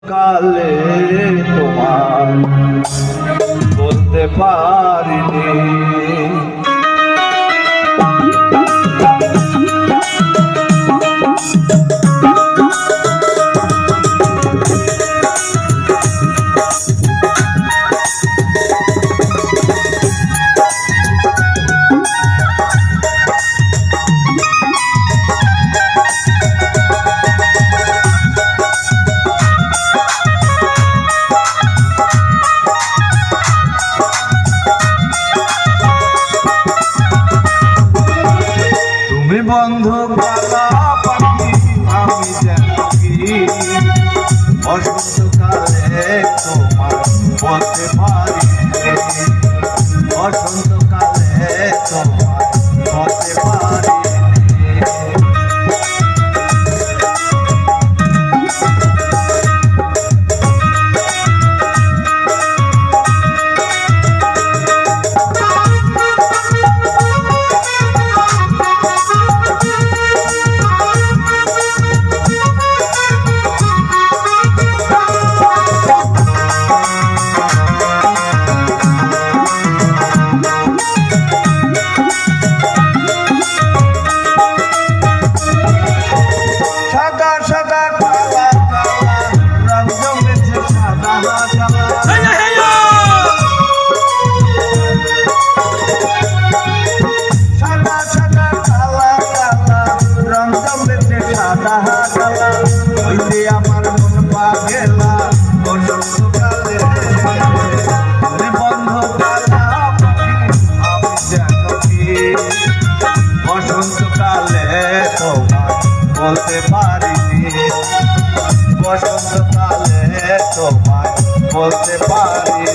কালে তোমার বলতে পারিনি। বন্ধ কালা পাখি আমি যেন কি বসন্তকালে তোমার বলতে পারি, বসন্তকালে তোমার বলতে পারি। আমার মন পাগেলা বসন্তকালে বন্ধ কালা আমি যেন কি বসন্তকালে তোমার বলতে পারিনি, বসন্তকালে তোমার বলতে পারিনি।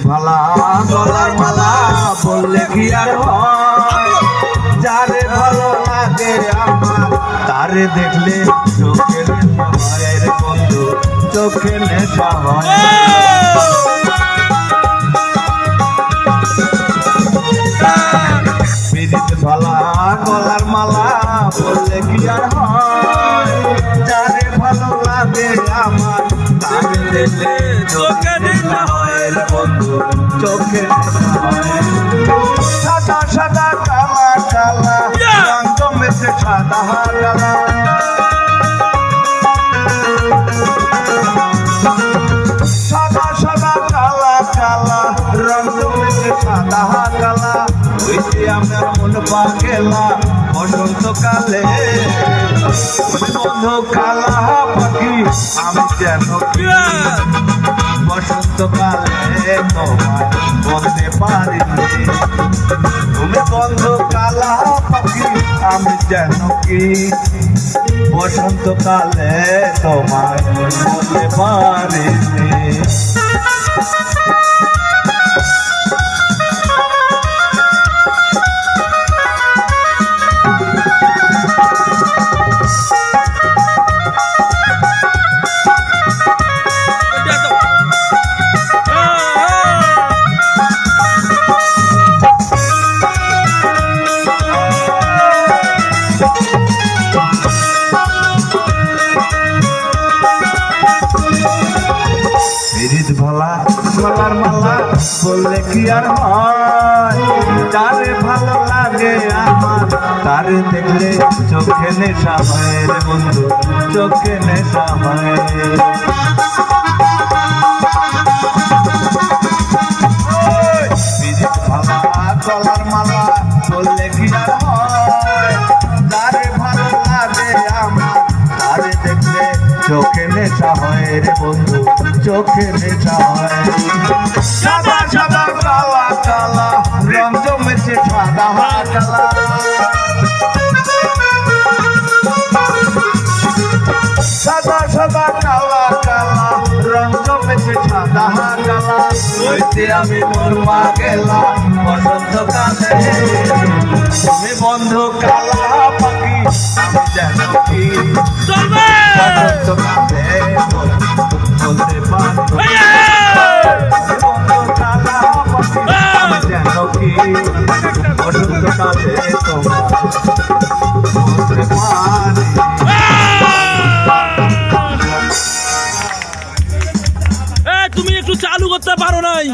ভালা গলার মালা বললে কি আর হয়, যারে ভালো লাগে আমার তারে দেখলে চোখের মায়ের বন্ধু চোখে নেশা হয়। পিরিত ভালা গলার মালা বললে কি আর হয়, যারে ভালো লাগে আমার তারে দেখলে চোখে নেশা হয় বন্ধু চোখে। সাদা সাদা কালা কালা রং জমেছে সাদা কালা, সাদা সাদা কালা কালা রং জমেছে সাদা কালা। ওইতে আমার মন পাগেলা বসন্তকালে বন্ধু কালা পাখি আমি যেন বসন্তকালে তোমার বলতে পারিনি। তুমি বন্ধ কালা পাখি আমি যেন কি বসন্তকালে তোমার বলতে পারিনি। ভালা গলার মালা বললে কি আর হয়, যারে ভালো লাগে আমার তারে দেখলে চোখে নেশা হয় রে বন্ধু চোখে নেশা হয়। ভালা গলার মালা বললে কি আর হয়, যারে ভালো লাগে আমার তারে দেখলে চোখে নেশা হয় রে বন্ধু চোখে নেশা হয়। সাদা সাদা কালা কালা রং জমেছে সাদা কালা, সাদা সাদা কালা কালা রং জমেছে সাদা কালা হইতে আমি মরমা গেলা বসন্ত কালে তুমি বন্ধু কালা পাখি আমি যেন কি বসন্ত কালে বলতে পারো বন্ধু কালা পাখি আমি যেন কি বসন্ত কালে তোমার বলতে পারি তুমি একটু চালু করতে পারো নাই?